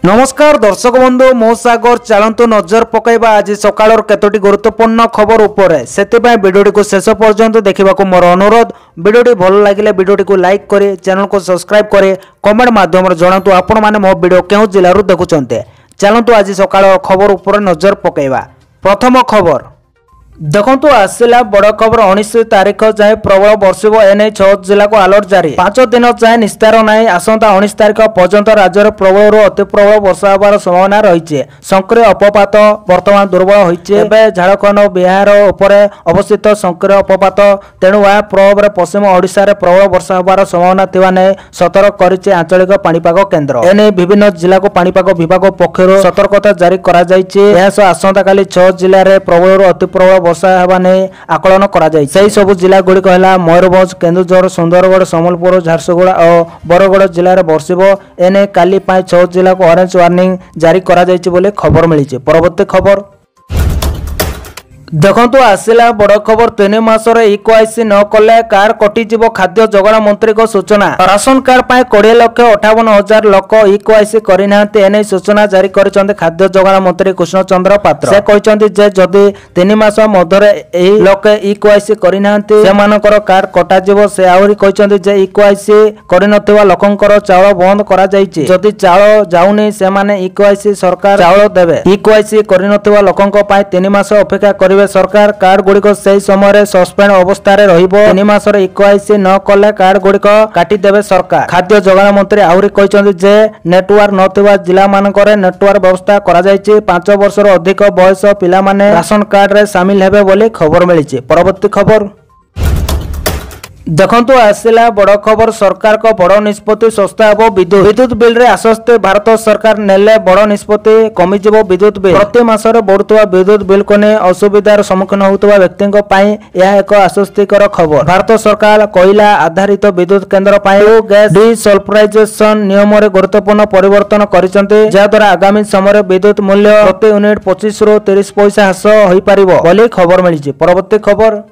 नमस्कार दर्शक बंधु मो सागर चलतु नजर पकईबा आज सकाळ केतोटी गुरुत्वपूर्ण खबर उपरे सेतिपाई वीडियोटी को शेष पर्यंत देखा मोर अनुरोध। वीडियोटी भल लगे वीडियोटी को लाइक करे, चैनल को सब्सक्राइब करे, कमेंट माध्यम जनातु आपण माने मो वीडियो केउ जिल्लारु देखुचंते। चलतु आज सकाळ खबर उपरे नजर पकईबा। प्रथम खबर देखु आसला बड़ खबर 19 तारीख जाए प्रबल बर्षिब एने 6 जिला को अलर्ट जारी। 5 दिन जाए निस्तार नहीं। आसंता 19 तारीख पर्यंत राज्य में प्रबल अति प्रबल वर्षा होवार संभावना रही। सक्रिय अपपात वर्तमान दुर्बल होइछे। झारखंड बिहार उपरे अवस्थित सक्रिय अपपात तेणु वह प्रभाव में पश्चिम ओडिशा रे प्रबल वर्षा होवार संभावना थिबा नै सतर्क करिছে आंचलिक पाणीपाग केन्द्र। एने विभिन्न जिला को पाणीपाग विभाग पक्षरु सतर्कता जारी करा जायछि। एहास आसंता काली 6 जिले में प्रबल अति प्रबल वर्षा हेबा नै आकलन करा जाय। सही सब जिला गुड़िक है मयूरभंज, केन्दुझर, सुंदरगढ़, संबलपुर, झारसुगुड़ा और बरगढ़ जिले में बर्षिब एने काली 6 जिला को ऑरेंज वार्निंग जारी करा जायछि बोले खबर मिली। परवर्ती खबर देखु आसला बड़ खबर 3 मासर इक्वाईसी न कले कार कटिजीव। खाद्य जोगाण मंत्री को सूचना। राशन कार्ड पाए 20,58,000 लोक इक्वाईसी करना एने सूचना जारी कर खाद्य जोगाण मंत्री कृष्ण चंद्र पात्र। से कहते जे जदि 3 मास मध्य लोक इक्वाईसी करना कार्ड कटाजीव। से आहरी कहते जे इक्वाईसी कर लोकंकर चाउल बंद करा जायछि। जदि चाउल जाउनी से माने इक्वाईसी सरकार चाउल देबे। इक्वाईसी कर लोकंक पाए 3 मास अपेक्षा करिवे सरकार। कार्ड गुड़िक से समय सस्पेंड अवस्था रहिबो। 3 मासर इक्वाईसी न कले कार्ड गुड़िक काटी देबे सरकार। खाद्य जोगाण मंत्री आहरी कहते जे नेटवर्क नथिबा जिला मानकरे नेटवर्क व्यवस्था करा जायछि। 5 वर्षर अधिक बयस पिला माने राशन कार्ड रे शामिल हेबे बोली खबर मिली। परवर्ती खबर देखु आसला बड़ खबर सरकार को बड़ निष्पत्ति सस्ता हो विद्युत बिल रे आश्वस्त। भारत सरकार नेले बड़ निष्पत्ति कमिजिवो विद्युत बिल। प्रति मासरे बढ़ुवा विद्युत बिल को नहीं असुविधार सम्मुखीन होउतबा व्यक्ति यह एक आश्वस्तिकर खबर। भारत सरकार कोयला आधारित विद्युत केन्द्र गैस डिसल्फ्राइजेशन नियम में गुरुत्वपूर्ण परिवर्तन करिसेंते। जहाद्वारा आगामी समय विद्युत मूल्य प्रति यूनिट 25 रु 30 पैसा ह्रास होई पारिबो बोली खबर मिली। परवर्ती खबर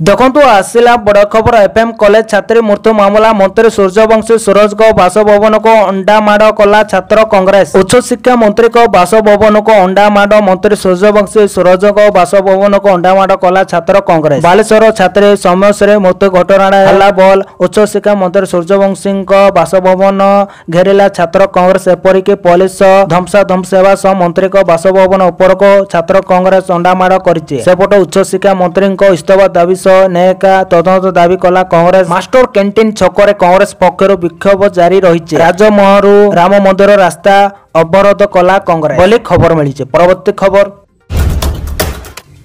देखु आसला बड़ खबर एफएम कॉलेज छात्री मृत्यु मामला। मंत्री सूर्यवंशी सूरज को बासभवन को अंडा माड़ कला छात्र कांग्रेस। उच्च शिक्षा मंत्री को बासभवन को अंडा माड़। मंत्री सूर्यवंशी सूरज को बासभवन को अंडा माड़ कला छात्र कांग्रेस। बालेश्वर छात्री समय मृत्यु घटना हल्ला बोल। उच्च शिक्षा मंत्री सूर्यवंशी बासभवन घेरिला छात्र कांग्रेस। एपरिक पुलिस धमसाधमस हेबा सह मंत्री को बासभवन उपर को छात्र कांग्रेस अंडा माड़ करिছে। सेपट उच्च शिक्षा मंत्री इस्तीफा दाबी नेका तदंत दाबी कला कांग्रेस। मास्टर कैंटीन छकरे कांग्रेस पक्षर विक्षोभ जारी रही। राजमहलू राम मंदिर रास्ता अवरोध कला कांग्रेस बोली खबर मिली। परवर्ती खबर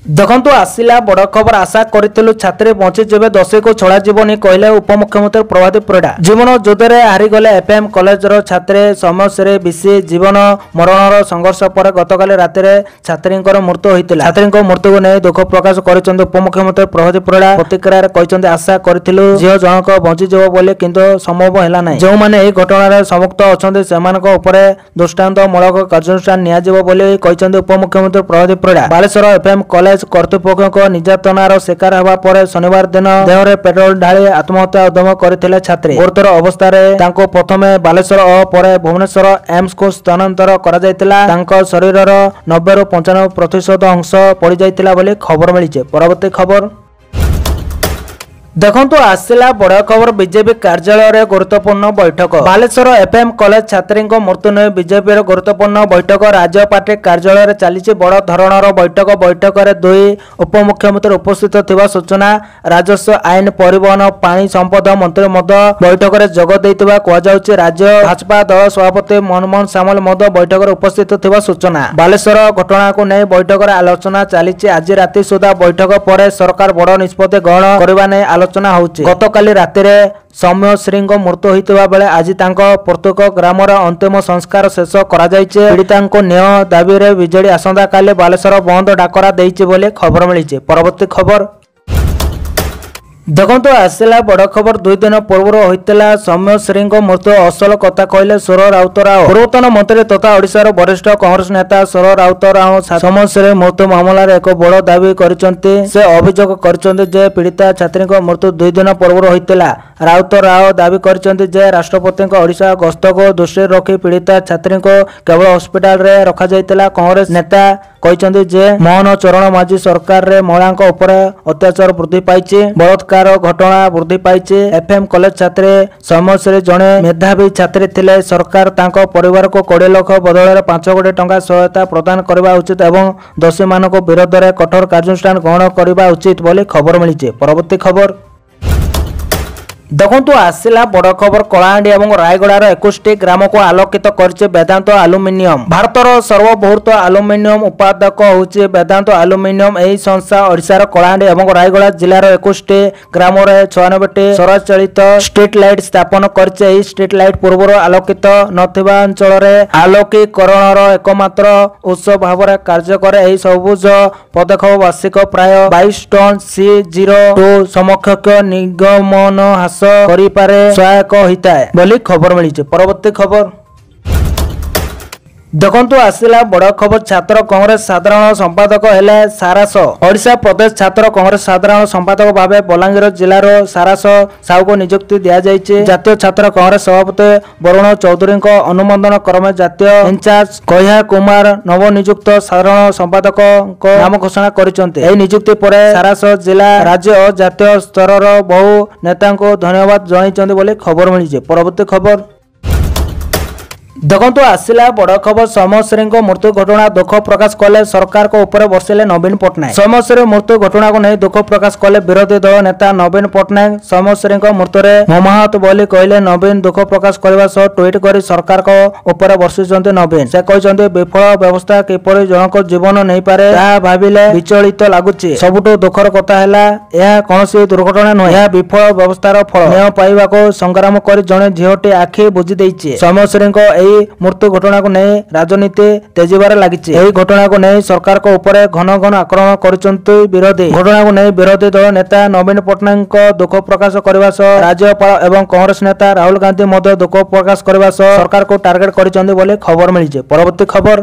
देखु आसला बड़ खबर आशा करूँ छात्री बंचीजे दोषी को छड़ा जीवन कहले उपमुख्यमंत्री प्रभात परिड़ा। जीवन युद्धे हारिगले एफएम कॉलेज छात्री समय विशी जीवन मरण संघर्ष पर गतकाल राति छात्री मृत्यु होता। छात्री मृत्यु को नहीं दुख प्रकाश कर उपमुख्यमंत्री प्रभात परिड़ा। प्रतिक्रिया कहते आशा करूँ झील जनक बंचीज बोली किंतु संभव है ना। जो मैंने घटना सम्मुक्त अच्छा से दृष्टान्तमूलक कार्यानुष्ठान नि उपमुख्यमंत्री प्रभात परिड़ा। बालेश्वर एफएम कॉलेज कर्तृपक्ष निर्यातनार शिकार होगा पर शनिवार दिन देहरे पेट्रोल ढाली आत्महत्या उद्यम करथिले छात्री। गुरुतर अवस्था प्रथमे बालेश्वर और पर भुवनेश्वर एम्स को स्थानांतर करा जायतिला। तांको शरीरर 90 रु 95% अंश पड़ जायतिला बोली खबर मिली। परवर्ती खबर देखु आसला बड़ खबर बीजेपी कार्यालय रे गुरुत्वपूर्ण बैठक। बालेश्वर एफएम कॉलेज छात्री मृत्यु नहीं बीजेपी गुरुत्वपूर्ण बैठक राज्य पार्टी कार्यालय रे चली बड़ धरणर बैठक। बैठक रे 2 उपमुख्यमंत्री उपस्थित थिबा सूचना। राजस्व आईन परिवहन पानी संपद मंत्री बैठक रे जोग दैतिबा कह जाउछि। राज्य भाजपा दल सभापति मनमोहन सामल बैठक रे उपस्थित थिबा सूचना। बालेश्वर घटना को नहीं बैठक रे आलोचना चली। आज राति सुधा बैठक पर सरकार बड़ निष्पत्ति ग्रहण करबा नै आलोचना होउछि। गतकाली राति सौम्यश्री मृत्यु होता बेले आज प्रत्येक ग्रामर अंतिम संस्कार शेष करा जायछि। पीड़िता न्याय दाबी रे बिजेडी आसंता काली बालेश्वर बंद डाकरा देइछि बोले खबर मिली। परवर्ती खबर ଦେଖନ୍ତୁ ଆସିଲା ବଡ଼ ଖବର। 2 ଦିନ ପୂର୍ବରୁ ହୋଇଥିଲା ସୌମ୍ୟଶ୍ରୀଙ୍କ ମୃତ୍ୟୁ। ଅସଲ କଥା କହିଲେ ସୁର ରାଉତରାୟ। ପୂର୍ବତନ ମନ୍ତ୍ରୀ ତଥା ଓଡ଼ିଶାର ବରିଷ୍ଠ କଂଗ୍ରେସ ନେତା ସୁର ରାଉତରାୟ ସୌମ୍ୟଶ୍ରୀ ମୃତ୍ୟୁ ମାମଲାରେ ଏକ ବଡ଼ ଦାବି କରିଛନ୍ତି। ସେ ଅଭିଯୋଗ କରିଛନ୍ତି ଯେ ପୀଡ଼ିତା ଛାତ୍ରୀଙ୍କ ମୃତ୍ୟୁ 2 ଦିନ ପୂର୍ବରୁ ହୋଇଥିଲା। ରାଉତରାୟ ଦାବି କରିଛନ୍ତି ଯେ ରାଷ୍ଟ୍ରପତିଙ୍କ ଓଡ଼ିଶା ଗସ୍ତକୁ ଦୃଷ୍ଟିରେ ରଖି ପୀଡ଼ିତା ଛାତ୍ରୀଙ୍କୁ କେବଳ ହସ୍ପିଟାଲରେ ରଖାଯାଇଥିଲା। କଂଗ୍ରେସ ନେତା କହିଛନ୍ତି ଯେ ମୋହନ ଚରଣ ମାଝୀ ସରକାରରେ ମହିଳାଙ୍କ ଉପରେ ଅତ୍ୟାଚାର ବୃଦ୍ଧି ପାଇଛି, ବଳାତ୍କାର ଘଟଣା ବୃଦ୍ଧି ପାଇଛି। ଏଫ୍ଏମ୍ କଲେଜ ଛାତ୍ରୀ ସୌମ୍ୟଶ୍ରୀ ଜଣେ ମେଧାବୀ ଛାତ୍ରୀ ଥିଲେ। ସରକାର ତାଙ୍କ ପରିବାରକୁ 20 ଲକ୍ଷ ବଦଳରେ 5 କୋଟି ଟଙ୍କା ସହାୟତା ପ୍ରଦାନ କରିବା ଉଚିତ ଏବଂ ଦୋଷୀମାନଙ୍କ ବିରୋଧରେ କଠୋର କାର୍ଯ୍ୟାନୁଷ୍ଠାନ ଗ୍ରହଣ କରିବା ଉଚିତ ବୋଲି ଖବର ମିଳିଛି। ପରବର୍ତ୍ତୀ ଖବର ଦେଖନ୍ତୁ ଆସିଲା ବଡ଼ ଖବର। କଳାହାଣ୍ଡି ଏବଂ ରାୟଗଡ଼ାର 21ଟି ଗ୍ରାମକୁ ଆଲୋକିତ କରିଛି ବେଦାନ୍ତ ଆଲୁମିନିୟମ। ଭାରତର ସର୍ବବୃହତ ଆଲୁମିନିୟମ ଉତ୍ପାଦକ ହେଉଛି ବେଦାନ୍ତ ଆଲୁମିନିୟମ। ଏହି ସଂସ୍ଥା ଓଡ଼ିଶାର କଳାହାଣ୍ଡି ଏବଂ ରାୟଗଡ଼ା ଜିଲ୍ଲାର 21ଟି ଗ୍ରାମରେ 96ଟି ସୌରଚାଳିତ ଷ୍ଟ୍ରିଟ୍ ଲାଇଟ୍ ସ୍ଥାପନ କରିଛି। ଏହି ଷ୍ଟ୍ରିଟ୍ ଲାଇଟ୍ ପୂର୍ବରୁ ଆଲୋକିତ ନଥିବା ଅଞ୍ଚଳରେ ଆଲୋକୀକରଣର એકમાત્ર ଉତ୍ସ ଭାବରେ କାର୍ଯ୍ୟ କରେ। ଏହି ସବୁଜ ପଦକ୍ଷେପ ବାର୍ଷିକ ପ୍ରାୟ 22 ଟନ୍ CO2 ସମକକ୍ଷ ନିର୍ଗମନ ହ୍ରାସ କରିପାରେ ସହାୟକ ହୋଇଥାଏ ବୋଲି ଖବର ମିଳିଛି। ପରବର୍ତ୍ତୀ ଖବର ଦେଖନ୍ତୁ ଆସିଲା ବଡ଼ ଖବର। ଛାତ୍ର କଂଗ୍ରେସ ସାଧାରଣ ସମ୍ପାଦକ ହେଲେ ସାରାସ। ଓଡ଼ିଶା ପ୍ରଦେଶ ଛାତ୍ର କଂଗ୍ରେସ ସାଧାରଣ ସମ୍ପାଦକ ଭାବେ ବଲାଙ୍ଗୀର ଜିଲ୍ଲାର ସାରାସ ସାହୁଙ୍କୁ ନିଯୁକ୍ତି ଦିଆଯାଇଛି। ଜାତୀୟ ଛାତ୍ର କଂଗ୍ରେସ ସଭାପତି ବରୁଣ ଚୌଧୁରୀଙ୍କ ଅନୁମୋଦନ କ୍ରମେ ଜାତୀୟ ଇନଚାର୍ଜ କହ୍ୟା କୁମାର ନବନିଯୁକ୍ତ ସାଧାରଣ ସମ୍ପାଦକଙ୍କ ନାମ ଘୋଷଣା କରିଛନ୍ତି। ଏହି ନିଯୁକ୍ତି ପରେ ସାରାସ ଜିଲ୍ଲା, ରାଜ୍ୟ ଓ ଜାତୀୟ ସ୍ତରର ବହୁ ନେତାଙ୍କୁ ଧନ୍ୟବାଦ ଜଣାଇଛନ୍ତି ବୋଲି ଖବର ମିଳିଛି। ପରବର୍ତ୍ତୀ ଖବର ଦେଖନ୍ତୁ ଆସିଲା ବଡ଼ ଖବର। ସୌମ୍ୟଶ୍ରୀଙ୍କ ମୃତ୍ୟୁ ଘଟଣା ଦୁଃଖ ପ୍ରକାଶ କଲେ ସରକାରଙ୍କ ଉପରେ ବର୍ଷିଲେ ନବୀନ ପଟ୍ଟନାୟକ। ସୌମ୍ୟଶ୍ରୀ ମୃତ୍ୟୁ ଘଟଣାକୁ ନେଇ ଦୁଃଖ ପ୍ରକାଶ କଲେ ବିରୋଧୀ ଦଳ ନେତା ନବୀନ ପଟ୍ଟନାୟକ। ସୌମ୍ୟଶ୍ରୀଙ୍କ ମୃତ୍ୟୁରେ ମର୍ମାହତ ବୋଲି କହିଲେ ନବୀନ। ଦୁଃଖ ପ୍ରକାଶ କରିବା ସହ ଟ୍ୱିଟ୍ କରି ସରକାରଙ୍କ ଉପରେ ବର୍ଷିଛନ୍ତି ନବୀନ। ସେ କହିଛନ୍ତି ବିଫଳ ବ୍ୟବସ୍ଥା କିପରି ଜଣଙ୍କ ଜୀବନ ନେଇପାରେ ତାହା ଭାବିଲେ ବିଚଳିତ ଲାଗୁଛି। ସବୁଠୁ ଦୁଃଖର କଥା ହେଲା ଏହା କୌଣସି ଦୁର୍ଘଟଣା ନୁହେଁ, ଏହା ବିଫଳ ବ୍ୟବସ୍ଥାର ଫଳ। ନ୍ୟାୟ ପାଇବାକୁ ସଂଗ୍ରାମ କରି ଜଣେ ଝିଅଟି ଆଖି ବୁଜି ଦେଇଛି। ସୌମ୍ୟଶ୍ରୀଙ୍କ ଏହି ମୃତ୍ୟୁ ଘଟଣାକୁ ନେଇ ରାଜନୀତି ତେଜିବାରେ ଲାଗିଛି। ଏହି ଘଟଣାକୁ ନେଇ ସରକାରଙ୍କ ଉପରେ ଘନ ଘନ ଆକ୍ରମଣ କରୁଛନ୍ତି ବିରୋଧୀ। ଘଟଣାକୁ ନେଇ ବିରୋଧୀ ଦଳ ନେତା ନବୀନ ପଟ୍ଟନାୟକ ଦୁଃଖ ପ୍ରକାଶ କରିବା ସହ ରାଜ୍ୟପାଳ ଏବଂ କଂଗ୍ରେସ ନେତା ରାହୁଲ ଗାନ୍ଧୀ ମଧ୍ୟ ଦୁଃଖ ପ୍ରକାଶ କରିବା ସହ ସରକାରକୁ ଟାର୍ଗେଟ କରିଛନ୍ତି ବୋଲି ଖବର ମିଳିଛି। ପରବର୍ତ୍ତୀ ଖବର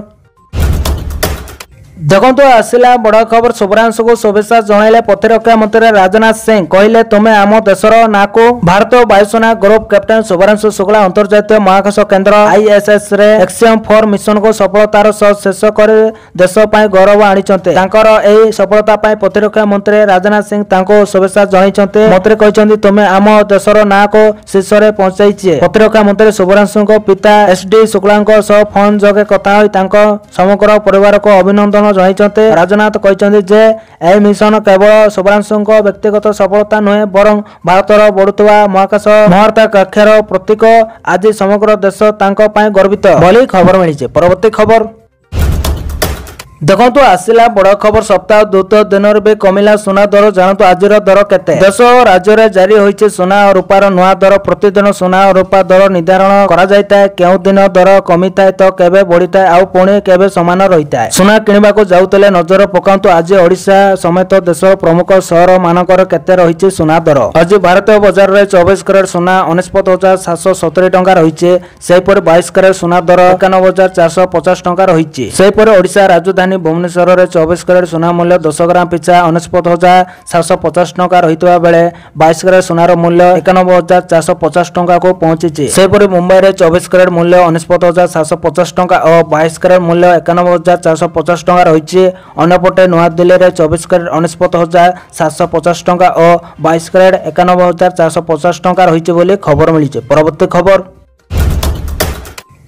ଦେଖନ୍ତୁ ଆସିଲା ବଡ଼ ଖବର। ଶୁଭ୍ରାଂଶୁଙ୍କୁ ଶୁଭେଚ୍ଛା ଜଣାଇଲେ ପ୍ରତିରକ୍ଷା ମନ୍ତ୍ରୀ ରାଜନାଥ ସିଂ। କହିଲେ ତୁମେ ଆମ ଦେଶର ନାଁକୁ। ଭାରତୀୟ ବାୟୁସେନା ଗ୍ରୁପ କ୍ୟାପ୍ଟେନ ଶୁଭ୍ରାଂଶୁ ଶୁକ୍ଲା ଅନ୍ତର୍ଜାତୀୟ ମହାକାଶ କେନ୍ଦ୍ର ISS ରେ XM-4 ମିଶନକୁ ସଫଳତାର ସହ ଶେଷ କରି ଦେଶ ପାଇଁ ଗୌରବ ଆଣିଛନ୍ତି। ତାଙ୍କର ଏହି ସଫଳତା ପାଇଁ ପ୍ରତିରକ୍ଷା ମନ୍ତ୍ରୀ ରାଜନାଥ ସିଂ ତାଙ୍କୁ ଶୁଭେଚ୍ଛା ଜଣାଇଛନ୍ତି। ମନ୍ତ୍ରୀ କହିଛନ୍ତି ତୁମେ ଆମ ଦେଶର ନାଁକୁ ଶୀର୍ଷରେ ପହଞ୍ଚାଇଛି। ପ୍ରତିରକ୍ଷା ମନ୍ତ୍ରୀ ଶୁଭ୍ରାଂଶୁଙ୍କ ପିତା SD ଶୁକ୍ଲାଙ୍କ ସହ ଫୋନ୍ ଯୋଗେ କଥା ହୋଇ ତାଙ୍କ ସମଗ୍ର ପରିବାରକୁ ଅଭିନନ୍ଦନ ଜଣାଇଛନ୍ତି। ରାଜନାଥ କହିଛନ୍ତି ଯେ ଏହି ମିଶନ କେବଳ ଶୁଭ୍ରାଂଶୁଙ୍କ ବ୍ୟକ୍ତିଗତ ସଫଳତା ନୁହେଁ ବରଂ ଭାରତର ବଢୁଥିବା ମହାକାଶ ମହାକାକ୍ଷାର ପ୍ରତୀକ। ଆଜି ସମଗ୍ର ଦେଶ ତାଙ୍କ ପାଇଁ ଗର୍ବିତ ବୋଲି ଖବର ମିଳିଛି। ପରବର୍ତ୍ତୀ ଖବର ଦେଖନ୍ତୁ ଆସିଲା ବଡ଼ ଖବର। ସପ୍ତାହ ଦ୍ୱିତୀୟ ଦିନରେ ବି କମିଲା ସୁନା ଦର। ଜାଣନ୍ତୁ ଆଜିର ଦର କେତେ। ଦେଶ ଓ ରାଜ୍ୟରେ ଜାରି ହୋଇଛି ସୁନା ଓ ରୂପାର ନୂଆ ଦର। ପ୍ରତିଦିନ ସୁନା ଓ ରୂପା ଦର ନିର୍ଦ୍ଧାରଣ କରାଯାଇଥାଏ। କେଉଁ ଦିନ ଦର କମିଥାଏ ତ କେବେ ବଢିଥାଏ ଆଉ ପୁଣି କେବେ ସମାନ ରହିଥାଏ। ସୁନା କିଣିବାକୁ ଯାଉଥିଲେ ନଜର ପକାନ୍ତୁ ଆଜି ଓଡ଼ିଶା ସମେତ ଦେଶର ପ୍ରମୁଖ ସହର ମାନଙ୍କର କେତେ ରହିଛି ସୁନା ଦର। ଆଜି ଭାରତୀୟ ବଜାରରେ 24 କ୍ୟାରେଟ ସୁନା 49,770 ଟଙ୍କା ରହିଛି। ସେହିପରି 22 କ୍ୟାରେଟ ସୁନା ଦର 51,450 ଟଙ୍କା ରହିଛି। ସେହିପରି ଓଡ଼ିଶା ରାଜଧାନୀ ଭୁବନେଶ୍ୱରରେ 24 କ୍ୟାରେଟ ସୁନା ମୂଲ୍ୟ 10 ଗ୍ରାମ ପିଛା 49,750 ଟଙ୍କା ରହିଥିବା ବେଳେ 22 କ୍ୟାରେଟ ସୁନାର ମୂଲ୍ୟ 51,450 ଟଙ୍କାକୁ ପହଞ୍ଚିଛି। ସେହିପରି ମୁମ୍ବାଇରେ 24 କ୍ୟାରେଟ ମୂଲ୍ୟ 49,750 ଟଙ୍କା ଓ 22 କ୍ୟାରେଟ ମୂଲ୍ୟ 51,450 ଟଙ୍କା ରହିଛି। ଅନ୍ୟପଟେ ନୂଆଦିଲ୍ଲୀରେ 24 କ୍ୟାରେଟ 49,750 ଟଙ୍କା ଓ 22 କ୍ୟାରେଟ 51,450 ଟଙ୍କା ରହିଛି ବୋଲି ଖବର ମିଳିଛି। ପରବର୍ତ୍ତୀ ଖବର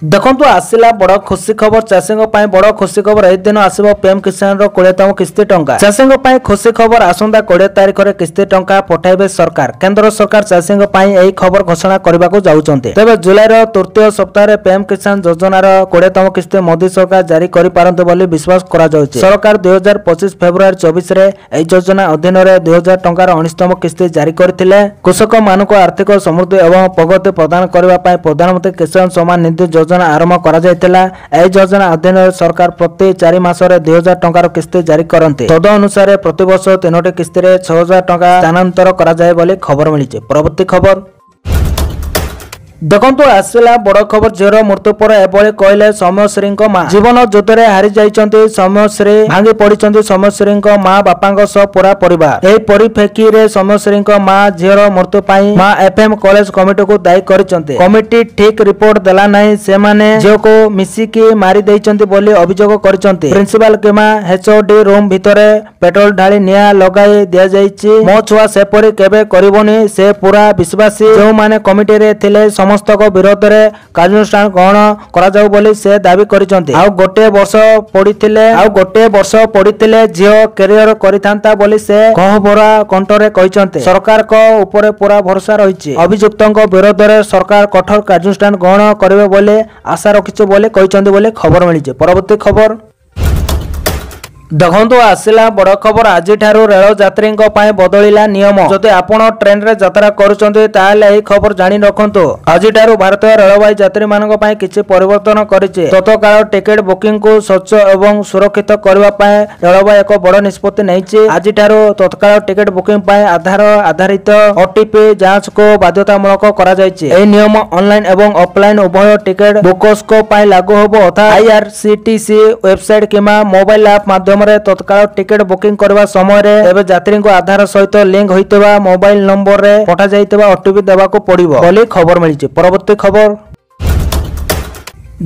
ଦେଖନ୍ତୁ ଆସିଲା ବଡ଼ ଖୁସି ଖବର। ଚାଷୀଙ୍କ ପାଇଁ ବଡ଼ ଖୁସି ଖବର। ଏହି ଦିନ ଆସିବ PM କିଷାନର 20ତମ କିସ୍ତି ଟଙ୍କା। ଚାଷୀଙ୍କ ପାଇଁ ଖୁସି ଖବର। ଆସନ୍ତା 20 ତାରିଖରେ କିସ୍ତି ଟଙ୍କା ପଠାଇବେ ସରକାର। କେନ୍ଦ୍ର ସରକାର ଚାଷୀଙ୍କ ପାଇଁ ଏହି ଖବର ଘୋଷଣା କରିବାକୁ ଯାଉଛନ୍ତି। ତେବେ ଜୁଲାଇର ତୃତୀୟ ସପ୍ତାହରେ PM କିଷାନ ଯୋଜନାର 20ତମ କିସ୍ତି ମୋଦି ସରକାର ଜାରି କରିପାରନ୍ତି ବୋଲି ବିଶ୍ୱାସ କରାଯାଉଛି। ସରକାର 2025 ଫେବୃଆରୀ 24ରେ ଏହି ଯୋଜନା ଅଧୀନରେ 2000 ଟଙ୍କାର 19ତମ କିସ୍ତି ଜାରି କରିଥିଲେ। କୃଷକମାନଙ୍କୁ ଆର୍ଥିକ ସମୃଦ୍ଧି ଏବଂ ପ୍ରଗତି ପ୍ରଦାନ କରିବା ପାଇଁ ପ୍ରଧାନମନ୍ତ୍ରୀ କିଷାନ ସମ୍ମାନ ନିଧି ଯୋଜନା ଯୋଜନା ଆରମ୍ଭ କରାଯାଇଥିଲା। ଏହି ଯୋଜନା ଅଧୀନରେ ସରକାର ପ୍ରତି 4 ମାସରେ 2000 ଟଙ୍କାର କିସ୍ତି ଜାରି କରନ୍ତି। ତଦ ଅନୁସାରେ ପ୍ରତିବର୍ଷ 3ଟି କିସ୍ତିରେ 6000 ଟଙ୍କା ସ୍ଥାନାନ୍ତର କରାଯାଏ ବୋଲି ଖବର ମିଳିଛି। ପରବର୍ତ୍ତୀ ଖବର ଦେଖନ୍ତୁ ଆସିଲା ବଡ଼ ଖବର। ଝିଅର ମୃତ୍ୟୁ ପରେ ଏଭଳି କହିଲେ ସୌମ୍ୟଶ୍ରୀଙ୍କ ମା। ଜୀବନ ଯୁଦ୍ଧରେ ହାରି ଯାଇଛନ୍ତି ସୌମ୍ୟଶ୍ରୀ। ଭାଙ୍ଗି ପଡ଼ିଛନ୍ତି ସୌମ୍ୟଶ୍ରୀଙ୍କ ମା ବାପାଙ୍କ ସହ ପୁରା ପରିବାର। ଏହି ପରିପ୍ରେକ୍ଷୀରେ ସୌମ୍ୟଶ୍ରୀଙ୍କ ମା ଝିଅର ମୃତ୍ୟୁ ପାଇଁ ମା ଏଫଏମ୍ କଲେଜ କମିଟିକୁ ଦାୟୀ କରିଛନ୍ତି। କମିଟି ଠିକ୍ ରିପୋର୍ଟ ଦେଲା ନାହିଁ, ସେମାନେ ଝିଅକୁ ମିଶିକି ମାରି ଦେଇଛନ୍ତି ବୋଲି ଅଭିଯୋଗ କରିଛନ୍ତି। ପ୍ରିନ୍ସିପାଲ କିମ୍ବା ଏଚଓଡି ରୁମ୍ ଭିତରେ ପେଟ୍ରୋଲ ଢାଳି ନିଆଁ ଲଗାଇ ଦିଆଯାଇଛି। ମୋ ଛୁଆ ସେପରି କେବେ କରିବନି, ସେ ପୁରା ବିଶ୍ୱାସୀ। ଯେଉଁମାନେ କମିଟିରେ ଥିଲେ ସମସ୍ତଙ୍କ ବିରୋଧରେ କାର୍ଯ୍ୟାନୁଷ୍ଠାନ ଗ୍ରହଣ କରାଯାଉ ବୋଲି ସେ ଦାବି କରିଛନ୍ତି। ଆଉ ଗୋଟିଏ ବର୍ଷ ପଡ଼ିଥିଲେ ଝିଅ କ୍ୟାରିୟର କରିଥାନ୍ତା ବୋଲି ସେ ଗହ୍ୱର କଣ୍ଠରେ କହିଛନ୍ତି। ସରକାରଙ୍କ ଉପରେ ପୁରା ଭରସା ରହିଛି। ଅଭିଯୁକ୍ତଙ୍କ ବିରୋଧରେ ସରକାର କଠୋର କାର୍ଯ୍ୟାନୁଷ୍ଠାନ ଗ୍ରହଣ କରିବେ ବୋଲି ଆଶା ରଖିଛୁ ବୋଲି କହିଛନ୍ତି ବୋଲି ଖବର ମିଳିଛି। ପରବର୍ତ୍ତୀ ଖବର ଦେଖନ୍ତୁ ଆସିଲା ବଡ଼ ଖବର। ଆଜିଠାରୁ ରେଳ ଯାତ୍ରୀଙ୍କ ପାଇଁ ବଦଳିଲା ନିୟମ। ଯଦି ଆପଣ ଟ୍ରେନରେ ଯାତ୍ରା କରୁଛନ୍ତି ତାହେଲେ ଏହି ଖବର ଜାଣି ରଖନ୍ତୁ। ଆଜିଠାରୁ ଭାରତୀୟ ରେଳବାଇ ଯାତ୍ରୀମାନଙ୍କ ପାଇଁ କିଛି ପରିବର୍ତ୍ତନ କରିଛି। ତତ୍କାଳ ଟିକେଟ ବୁକିଂକୁ ସ୍ୱଚ୍ଛ ଏବଂ ସୁରକ୍ଷିତ କରିବା ପାଇଁ ରେଳବାଇ ଏକ ବଡ଼ ନିଷ୍ପତ୍ତି ନେଇଛି। ଆଜିଠାରୁ ତତ୍କାଳ ଟିକେଟ ବୁକିଂ ପାଇଁ ଆଧାର ଆଧାରିତ ଓଟିପି ଯାଞ୍ଚକୁ ବାଧ୍ୟତାମୂଳକ କରାଯାଇଛି। ଏହି ନିୟମ ଅନଲାଇନ୍ ଏବଂ ଅଫଲାଇନ୍ ଉଭୟ ଟିକେଟ ବୁକର୍ସଙ୍କ ପାଇଁ ଲାଗୁ ହେବ। ଅର୍ଥାତ୍ ଆଇଆରସିଟିସି ୱେବସାଇଟ୍ କିମ୍ବା ମୋବାଇଲ ଆପ୍ ମାଧ୍ୟମରେ ତତ୍କାଳ ଟିକେଟ ବୁକିଂ କରିବା ସମୟରେ ଏବେ ଯାତ୍ରୀଙ୍କୁ ଆଧାର ସହିତ ଲିଙ୍କ ହୋଇଥିବା ମୋବାଇଲ ନମ୍ବରରେ ପଠାଯାଇଥିବା ଓଟିପି ଦେବାକୁ ପଡ଼ିବ ବୋଲି ଖବର ମିଳିଛି। ପରବର୍ତ୍ତୀ ଖବର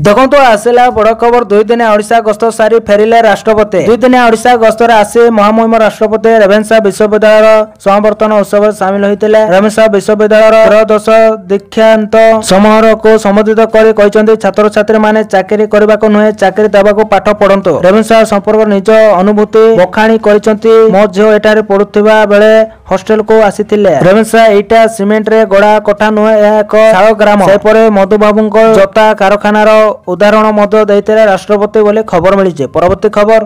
ଦେଖନ୍ତୁ ଆସିଲା ବଡ଼ ଖବର। 2 ଦିନିଆ ଓଡ଼ିଶା ଗସ୍ତ ସାରି ଫେରିଲେ ରାଷ୍ଟ୍ରପତି। 2 ଦିନିଆ ଓଡ଼ିଶା ଗସ୍ତରେ ଆସି ମହାମହିମ ରାଷ୍ଟ୍ରପତି ରେଭେନ୍ସା ବିଶ୍ୱବିଦ୍ୟାଳୟର ସମାବର୍ତ୍ତନ ଉତ୍ସବରେ ସାମିଲ ହୋଇଥିଲେ। ରେଭେନ୍ସା ବିଶ୍ୱବିଦ୍ୟାଳୟର ତ୍ରୟୋଦଶ ଦୀକ୍ଷାନ୍ତ ସମାରୋହକୁ ସମ୍ବୋଧିତ କରି କହିଛନ୍ତି, ଛାତ୍ରଛାତ୍ରୀମାନେ ଚାକିରି କରିବାକୁ ନୁହେଁ, ଚାକିରି ଦେବାକୁ ପାଠ ପଢ଼ନ୍ତୁ। ରେଭେନ୍ସା ସମ୍ପର୍କରେ ନିଜ ଅନୁଭୂତି ବଖାଣି କହିଛନ୍ତି, ମୋ ଝିଅ ଏଠାରେ ପଢୁଥିବା ବେଳେ ହଷ୍ଟେଲକୁ ଆସିଥିଲେ। ରେଭେନ୍ସା ଇଟା ସିମେଣ୍ଟରେ ଗଢ଼ା କୋଠା ନୁହେଁ, ଏହା ଏକ ଶାଳ ଗ୍ରାମ। ସେପରି ମଧୁବାବୁଙ୍କ ଜୋତା କାରଖାନାର ଉଦାହରଣ ମଧ୍ୟ ଦେଇଥିଲେ ରାଷ୍ଟ୍ରପତି ବୋଲି ଖବର ମିଳିଛି। ପରବର୍ତ୍ତୀ ଖବର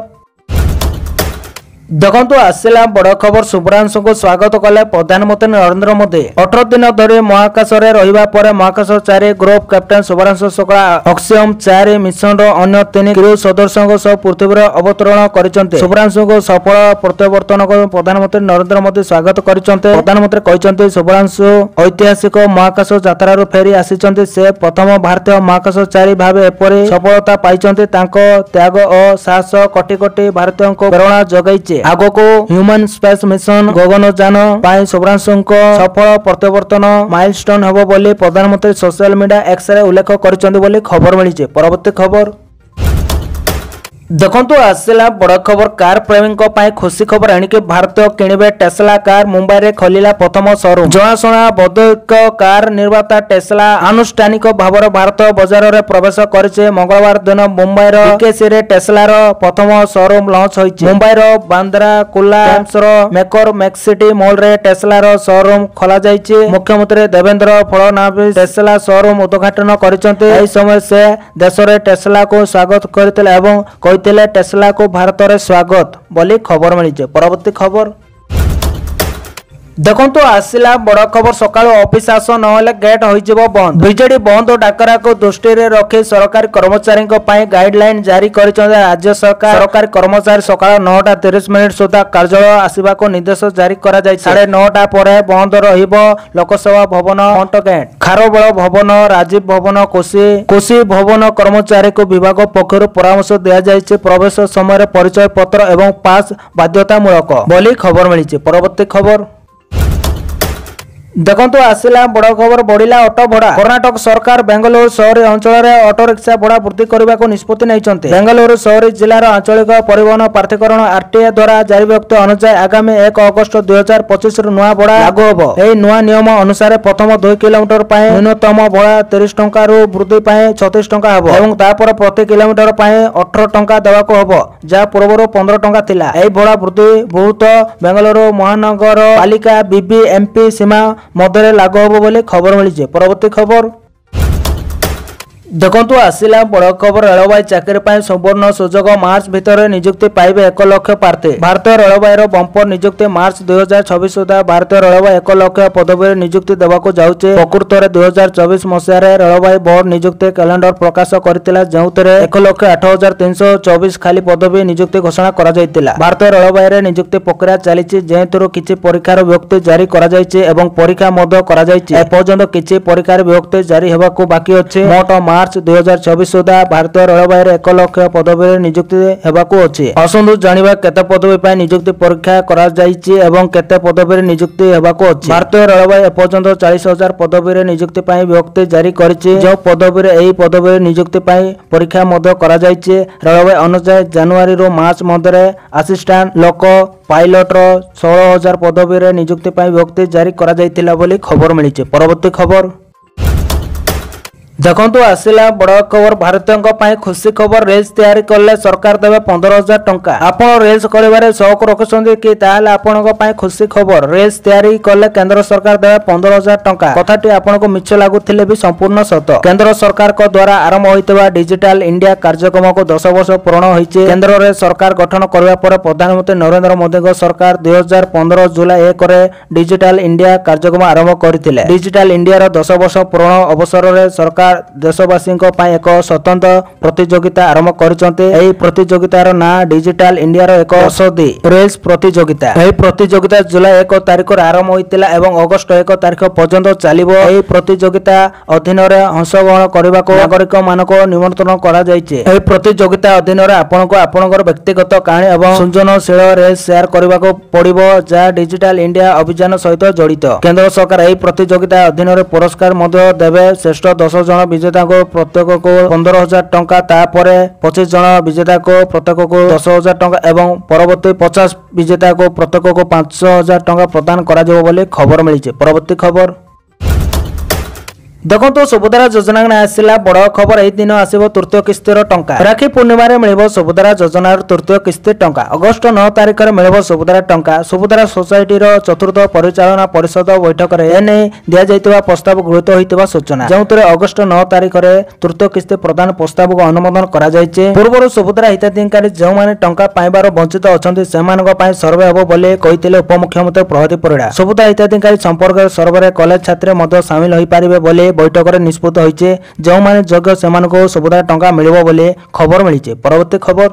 ଦେଖନ୍ତୁ ଆସିଲା ବଡ଼ ଖବର। ଶୁଭ୍ରାଂଶୁଙ୍କୁ ସ୍ୱାଗତ କଲେ ପ୍ରଧାନମନ୍ତ୍ରୀ ନରେନ୍ଦ୍ର ମୋଦି। 18 ଦିନ ଧରି ମହାକାଶରେ ରହିବା ପରେ ମହାକାଶ-ଚାରୀ ଗ୍ରୁପ୍ କ୍ୟାପ୍ଟେନ ଶୁଭ୍ରାଂଶୁ ଶୁକ୍ଲା ଅକ୍ସିୟମ-4 ମିଶନର ଅନ୍ୟ 3 କ୍ରୁ ସଦସ୍ୟଙ୍କ ସହ ପୃଥିବୀରେ ଅବତରଣ କରିଛନ୍ତି। ଶୁଭ୍ରାଂଶୁଙ୍କୁ ସଫଳ ପ୍ରତ୍ୟାବର୍ତ୍ତନକୁ ପ୍ରଧାନମନ୍ତ୍ରୀ ନରେନ୍ଦ୍ର ମୋଦି ସ୍ୱାଗତ କରିଛନ୍ତି। ପ୍ରଧାନମନ୍ତ୍ରୀ କହିଛନ୍ତି, ଶୁଭ୍ରାଂଶୁ ଐତିହାସିକ ମହାକାଶ ଯାତ୍ରାରୁ ଫେରି ଆସିଛନ୍ତି। ସେ ପ୍ରଥମ ଭାରତୀୟ ମହାକାଶଚାରୀ ଭାବେ ଏପରି ସଫଳତା ପାଇଛନ୍ତି। ତାଙ୍କ ତ୍ୟାଗ ଓ ସାହସ କୋଟି କୋଟି ଭାରତୀୟଙ୍କୁ ପ୍ରେରଣା ଯୋଗାଇଛି। ଆଗକୁ ହ୍ୟୁମାନ୍ ସ୍ପେସ୍ ମିଶନ ଗଗନଯାନ ପାଇଁ ଶୁଭ୍ରାଂଶୁଙ୍କ ସଫଳ ପ୍ରତ୍ୟାବର୍ତ୍ତନ ମାଇଲଷ୍ଟୋନ ହେବ ବୋଲି ପ୍ରଧାନମନ୍ତ୍ରୀ ସୋସିଆଲ ମିଡିଆ ଏକ୍ସରେ ଉଲ୍ଲେଖ କରିଛନ୍ତି ବୋଲି ଖବର ମିଳିଛି। ପରବର୍ତ୍ତୀ ଖବର ଦେଖନ୍ତୁ ଆସିଲା ବଡ଼ ଖବର। କାର ପ୍ରେମୀଙ୍କ ପାଇଁ ଖୁସି ଖବର ଏଣିକି ଭାରତୀୟ କିଣିବେ ଟେସ୍ଲା କାର। ମୁମ୍ବାଇରେ ଖୋଲିଲା ପ୍ରଥମ ଶୋରୁମ। ଜଣାଶୁଣା ବୈଦ୍ୟୁତିକ କାର ନିର୍ମାତା ଟେସ୍ଲା ଆନୁଷ୍ଠାନିକ ଭାବରେ ଭାରତ ବଜାରରେ ପ୍ରବେଶ କରିଛି। ମଙ୍ଗଳବାର ଦିନ ମୁମ୍ବାଇର ବିକେସିରେ ଟେସ୍ଲାର ପ୍ରଥମ ଶୋରୁମ ଲଞ୍ଚ ହୋଇଛି। ମୁମ୍ବାଇର ବାନ୍ଦ୍ରା କୁର୍ଲା ର ମେକର ମେକ୍ସିଟି ମଲରେ ଟେସ୍ଲାର ଶୋରୁମ ଖୋଲାଯାଇଛି। ମୁଖ୍ୟମନ୍ତ୍ରୀ ଦେବେନ୍ଦ୍ର ଫଡନାଭିସ ଟେସ୍ଲା ଶୋରୁମ ଉଦ୍ଘାଟନ କରିଛନ୍ତି। ଏହି ସମୟରେ ସେ ଦେଶରେ ଟେସ୍ଲାକୁ ସ୍ୱାଗତ କରିଥିଲେ ଏବଂ କହିଥିଲେ ଟେସ୍ଲାକୁ ଭାରତରେ ସ୍ୱାଗତ ବୋଲି ଖବର ମିଳିଛି। ପରବର୍ତ୍ତୀ ଖବର ଦେଖନ୍ତୁ ଆସିଲା ବଡ଼ ଖବର। ସକାଳୁ ଅଫିସ ଆସ ନହେଲେ ଗେଟ୍ ହୋଇଯିବ ବନ୍ଦ। ବିଜେଡି ବନ୍ଦ ଡାକରାକୁ ଦୃଷ୍ଟିରେ ରଖି ସରକାରୀ କର୍ମଚାରୀଙ୍କ ପାଇଁ ଗାଇଡଲାଇନ ଜାରି କରିଛନ୍ତି ରାଜ୍ୟ ସରକାର। ସରକାରୀ କର୍ମଚାରୀ ସକାଳ 9:30 ସୁଦ୍ଧା କାର୍ଯ୍ୟାଳୟ ଆସିବାକୁ ନିର୍ଦ୍ଦେଶ ଜାରି କରାଯାଇଛି। 9:30 ପରେ ବନ୍ଦ ରହିବ ଲୋକସେବା ଭବନ, ଫ୍ରଣ୍ଟ ଗେଟ୍, ଖାରବେଳ ଭବନ, ରାଜୀବ ଭବନ, କୋଶି ଭବନ। କର୍ମଚାରୀଙ୍କୁ ବିଭାଗ ପକ୍ଷରୁ ପରାମର୍ଶ ଦିଆଯାଇଛି, ପ୍ରବେଶ ସମୟରେ ପରିଚୟ ପତ୍ର ଏବଂ ପାସ୍ ବାଧ୍ୟତାମୂଳକ ବୋଲି ଖବର ମିଳିଛି। ପରବର୍ତ୍ତୀ ଖବର ଦେଖନ୍ତୁ ଆସିଲା ବଡ଼ ଖବର। ବଢିଲା ଅଟୋ ଭଡ଼ା। କର୍ଣ୍ଣାଟକ ସରକାର ବେଙ୍ଗାଲୁରୁ ସହରୀ ଅଞ୍ଚଳରେ ଅଟୋ ରିକ୍ସା ଭଡ଼ା ବୃଦ୍ଧି କରିବାକୁ ନିଷ୍ପତ୍ତି ନେଇଛନ୍ତି। ବେଙ୍ଗାଲୁରୁ ସହରୀ ଜିଲ୍ଲାର ଆଞ୍ଚଳିକ ପରିବହନ ପ୍ରାଧିକରଣ ଆରଟିଏ ଦ୍ୱାରା ଜାରି ବିଜ୍ଞପ୍ତି ଅନୁଯାୟୀ ଆଗାମୀ 1 ଅଗଷ୍ଟ 2025 ନୂଆ ଭଡ଼ା ଲାଗୁ ହେବ। ଏହି ନୂଆ ନିୟମ ଅନୁସାରେ ପ୍ରଥମ 2 କିଲୋମିଟର ପାଇଁ ନ୍ୟୁନତମ ଭଡ଼ା 30 ଟଙ୍କାରୁ ବୃଦ୍ଧି ପାଇଁ 36 ଟଙ୍କା ହେବ ଏବଂ ତାପରେ ପ୍ରତି କିଲୋମିଟର ପାଇଁ 18 ଟଙ୍କା ଦେବାକୁ ହେବ, ଯାହା ପୂର୍ବରୁ 15 ଟଙ୍କା ଥିଲା। ଏହି ଭଡ଼ା ବୃଦ୍ଧି ବହୁତ ବେଙ୍ଗାଲୁରୁ ମହାନଗର ପାଲିକା ବିବିଏମ୍ପି ସୀମା ମଧ୍ୟରେ ଲାଗୁ ହେବ ବୋଲି ଖବର ମିଳିଛି। ପରବର୍ତ୍ତୀ ଖବର देखंतु आसिला बड़ खबर रेलवाई चाकरी पाई संपूर्ण सुजोग मार्च भितर नियुक्ति पाइबे 1 लाख प्रार्थी। भारतीय रेलवाई बंपर नियुक्ति मार्च 2026 सुधा भारतीय रेलवाई 1 लाख पदवी नियुक्ति देवाको जाउचे। प्रकृत में 2024 मसीह रेलवाई बोर्ड नियुक्ति कैलेंडर प्रकाश करथिला जेउतरे 1,08,324 खाली पदवी नियुक्ति घोषणा करा जायतिला। भारतीय रेलवाई रे नियुक्ति प्रक्रिया चलीछि जेतुरो किछि परीक्षार विज्ञप्ति जारी करा जायछि एवं परीक्षा मध्य करा जायछि। ए पर्यंत किछि परीक्षार विज्ञप्ति जारी हेबाको बाकी अछि। मोट मार्च 2024 सुधा भारतीय रेलवाई 1 लाख पदवी नियुक्ति हेबाको अछि। असंदु जानिबा केते पदवी पाई नियुक्ति परीक्षा करा जायछि एवं केते पदवी नियुक्ति हेबाको अछि। भारतीय रेलवाई एपर्यंत 40,000 पदवी नियुक्ति पाई विज्ञप्ति जारी करिछि। जो पदवी एही पदवी नियुक्ति पाई परीक्षा मध्य करा जायछि। रेलवाई अनुसार जनवरी रो मार्च मध्य असिस्टेंट लोको पायलट रो 16,000 पदवी नियुक्ति पाई विज्ञप्ति जारी करा जायतिला बोली खबर मिलिछि। परवर्ती खबर देखंतु आसिला बड़ खबर भारतीयों पाई खुशी खबर। रेल्स तैयारी करले सरकार देवे 15,000 टंका। आपण रेल्स करिवारे शौक रखुछन्ती कि ताहाले आपनको पाई खुशी खबर। रेल्स तैयारी करले केंद्र सरकार देवे 15,000 टंका। कथाटी आपनको मिछ लागुथिले भी संपूर्ण सत। केंद्र सरकार को द्वारा आरंभ होइतबा डिजिटल इंडिया कार्यक्रम को 10 वर्ष पूर्ण होइचे। केंद्र रे सरकार गठन करबा पर प्रधानमंत्री नरेंद्र मोदी को सरकार 2015 जुलाई 1 रे डिजिटल इंडिया कार्यक्रम आरंभ करथिले। डिजिटल इंडिया रो 10 वर्ष पूर्ण अवसर रे सरकार देशवासी एक स्वतंत्र प्रतियोगिता आरंभ करछन्ते। एही प्रतियोगितार ना डिजिटल इंडिया रो एक औषधि रेल्स प्रतियोगिता। एही प्रतियोगिता जुलाई 1 तारिख रे आरंभ होइतिला एवं अगस्त 1 तारिख पर्यंत चलिबो। एही प्रतियोगिता अधीन रे अंशग्रहण करबाको नागरिक मानको निमंत्रण करा जायछि। एही प्रतियोगिता अधीन रे आपनको आपनकर व्यक्तिगत कहानी एवं सृजनशील रेल्स शेयर करबाको पड़िबो जा डिजिटल इंडिया अभियान सहित जड़ित। केंद्र सरकार एही प्रतियोगिता अधीन रे पुरस्कार मध्ये देबे। श्रेष्ठ 10 जन विजेता को प्रत्येक को 15,000 टंका, तापरे 25 जन विजेता को प्रत्येक को 10,000 टंका एवं परवर्ती 50 विजेता को प्रत्येक को 5,000 टंका प्रदान करा जाबो बोली खबर मिलिছে। परवर्ती खबर देखो सुभद्रा योजना आसला बड़ खबर। एही दिन आसीबो तृतीय किस्तिर टंका। राखी पूर्णिमा रे मिलिबो सुभद्रा योजनार तृतीय किस्ती टंका। अगस्त 9 तारिख रे मिलिबो सुभद्रा टंका। सुभद्रा सोसाइटी रो चतुर्थ परिचालना परिषद बैठक रे एने दिया जायतिबा प्रस्ताव गृहीत होइतिबा सूचना। जेउतरे अगस्त 9 तारिख रे तृतीय किस्ती प्रदान प्रस्ताव को अनुमोदन करा जायचे। पूर्वरु सुभद्रा हिताधिकारी जो माने टंका पाइबार वंचित अछंती सेमानक पई सर्वे हबो बोली कहिथिले उपमुख्यमंत्री प्रहदी परिडा। सुभद्रा हिताधिकारी संपर्क सर्वे रे कॉलेज छात्र मध्य शामिल होई पारिबे बोली बैठक में निष्पत्ति होइचे। जो माने योग्य सेमानको सुभद्रा टंका मिलिबो बोली खबर मिलिছে। परवर्ती खबर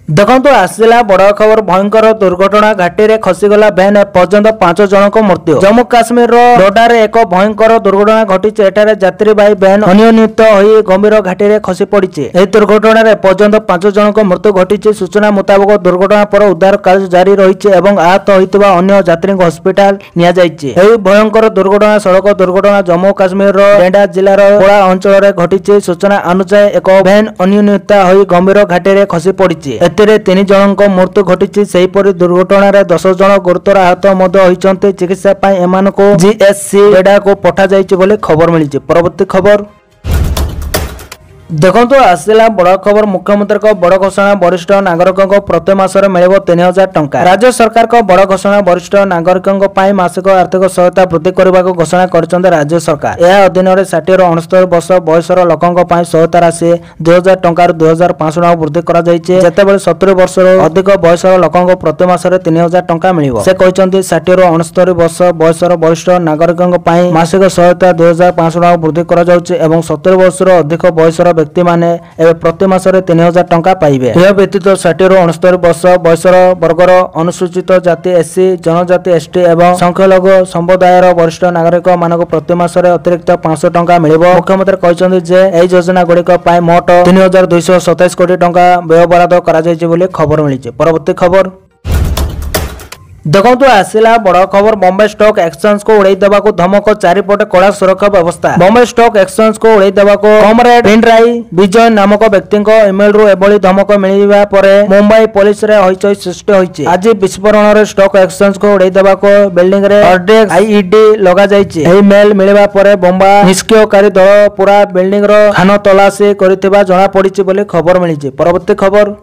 देखंतु आसिला बड़ खबर। भयंकर दुर्घटना घाटी रे खसीगला भैन पर्यंत 5 जन को मृत्यु। जम्मू काश्मीर रो डोडा रे एक भयंकर दुर्घटना घटिছে। एटारे यात्रीवाही भैन अनियंत्रित होई गंभीर घाटी रे खसी पड़िছে। एही दुर्घटना रे पर्यंत 5 जन को मृत्यु घटिছে। सूचना मुताबिक दुर्घटना पर उद्धार कार्य जारी रहिছে एवं आहत होइतबा अन्य यात्री को हॉस्पिटल निया जायছে। एही भयंकर दुर्घटना सड़क दुर्घटना जम्मू काश्मीर रो डेंडा जिल्ला रो कोला अंचल रे घटिছে। सूचना अनुसार एक भैन अनियंत्रित होई गंभीर घाटी रे खसी पड़िছে। 3 जनक मृत्यु घटी। सेहीपरि दुर्घटना 10 जन गुरुतर आहत होती। चिकित्सा पाई एमानको जीएससी बेडा को पठा जाइछि बोली खबर मिलिছে। परवर्ती खबर देखंतु आसिला बड़ खबर। मुख्यमंत्री को बड़ घोषणा। वरिष्ठ नागरिकों को प्रति मासरे मिलिबो 3,000 टंका। राज्य सरकार को बड़ घोषणा। वरिष्ठ नागरिकों पाई मासिक आर्थिक सहायता वृद्धि करने को घोषणा करछन्ते राज्य सरकार। यह अधीन रे 60 रो 69 वर्ष बयसर लोकंक पाई सहायता राशि 2,000 टंका 2,500 टंका वृद्धि करा जायछि। जेतेबेले 70 वर्ष रो अधिक बयसर लोकंक प्रति मासरे 3,000 टंका मिलिबो। से कहछन्ते 60 रो 69 वर्ष बयसर वरिष्ठ नागरिकों पाई मासिक सहायता 2,500 टंका वृद्धि करा जाउछि एवं 70 वर्ष रो अधिक बयसर व्यक्ति माने एबे प्रति मासरे 3,000 टंका पाइबे। यह व्यतीत 60 रो 69 वर्ष बयसर वर्गर अनुसूचित जाति एससी जनजाति एसटी एवं संख्यालघु समुदायर वरिष्ठ नागरिक मानक प्रति मासरे अतिरिक्त 500 टंका मिलिबो। मुख्यमंत्री कहछन्ती जे एही योजना गुड़िक पाई मोट 3,227 कोटी टंका व्यय बराद करा जायछि बोली खबर मिलिছে। परवर्ती खबर देखंतु आसिला बड़ खबर। बॉम्बे स्टॉक एक्सचेंज को उड़ाई देबाको धमक। चारिपटे कड़ा सुरक्षा व्यवस्था। बॉम्बे स्टॉक एक्सचेंज को उड़ाई देबाको कॉमरेड पिनराई विजय नामक व्यक्ति इमेल रु एभली धमक मिलिबा परे मुंबई पुलिस रे हइचई सृष्टि होइছে। आज विस्फोरण रे स्टॉक एक्सचेंज को उड़ाई देबाको बिल्डिंग रे आरडीएक्स आईईडी लगा जायछि। एही मेल मिलिबा परे बॉम्बा निष्क्रियकारी दल पूरा बिल्डिंग रो खान तलाशी करथिबा जणा पड़िछि बोली खबर मिलिছে। परवर्ती खबर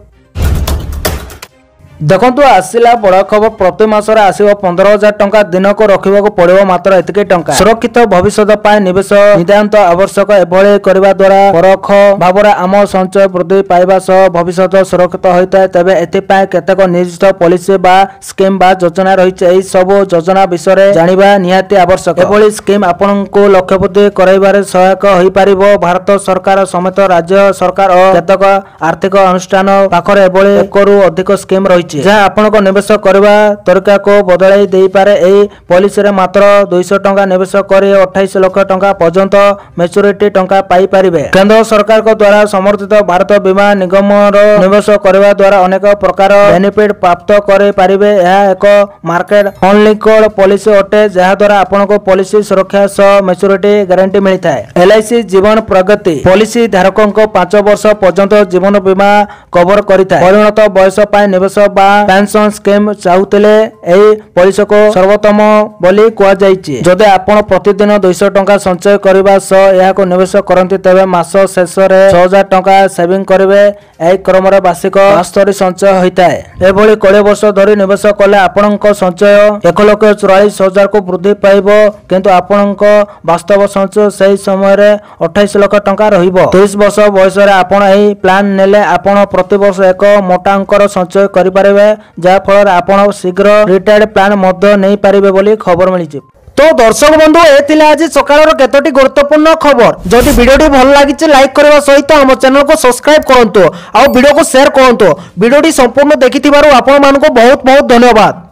देखंतु आसिला बड़ खबर प्रति मासरे आसीबो 15,000 टंका दिनको रखिबाकू पड़िबो मात्र एतिके टंका। सुरक्षित भविष्यत पाए निवेश नितांत आवश्यक एभଳି କରିବା द्वारा परख भाବରେ आम संचय वृद्धि पाइबा सह भविष्यत सुरक्षित होइताय। तेबे एथिपाए केतेक निर्दिष्ट पॉलिसी बा स्कीम बा योजना रहिছে। एही सब योजना विषय जानिबा निहाती आवश्यक। एभଳି स्कीम आपनको लक्ष्यपूर्ति कराइबारे सहायक होई पारिबो। भारत सरकार समेत राज्य सरकार और केतेक आर्थिक अनुष्ठान पाखरे एभଳି एकरू अधिक स्कीम रहिছে जहाँ आपनको निवेश करबा तरीका को बदलाई देई पारे। एही पॉलिसी रे मात्र 200 टंका निवेश करी 28 लाख टंका पर्यंत मैच्योरिटी टंका पाई पारिबे। केंद्र सरकार को द्वारा समर्थित भारत बीमा निगम रो निवेश करबा द्वारा अनेक प्रकार बेनिफिट प्राप्त करे पारिबे। यह एक मार्केट ओनली कोड पॉलिसी अटे जहाँ द्वारा आपनको पॉलिसी सुरक्षा सह मैच्योरिटी गारंटी मिलता है। LIC जीवन प्रगति पॉलिसी धारकों को 5 वर्ष पर्यंत जीवन बीमा कवर करिता है। परिणत बयस पाए निवेश पेंशन स्कीम चाहूले एही पॉलिसी को सर्वोत्तम बोली कुआ जायछि। जदि आपण प्रतिदिन 200 टंका संचय करबा सह याको निवेश करंती तेबे मास शेष रे 6000 टंका सेविंग करिवे। एही क्रम रे वार्षिक 72 संचय होइताय। एभଳି 20 वर्ष धरि निवेश कले आपणक संचय 1,44,000 को वृद्धि पाइबो किंतु आपणक वास्तव संचय सही समय रे 28 लाख टंका रहिबो। 30 वर्ष बयस रे आपण एही प्लान नेले आपण प्रति वर्ष एक मोटा अंकर संचय करि पारिबे जा फल आपण शीघ्र रिटायर्ड प्लान मध्य नहीं पारिबे बोली खबर मिली। तो दर्शक बंधु ए आज सकाळर केतोटी गुरुत्वपूर्ण खबर। जदि वीडियोटी भल लागिছে लाइक करबा सहित हम चैनल को सब्सक्राइब करंतु आ वीडियो को शेयर करंतु। वीडियोटी संपूर्ण देखिथिबारु आपण मानको बहुत बहुत धन्यवाद।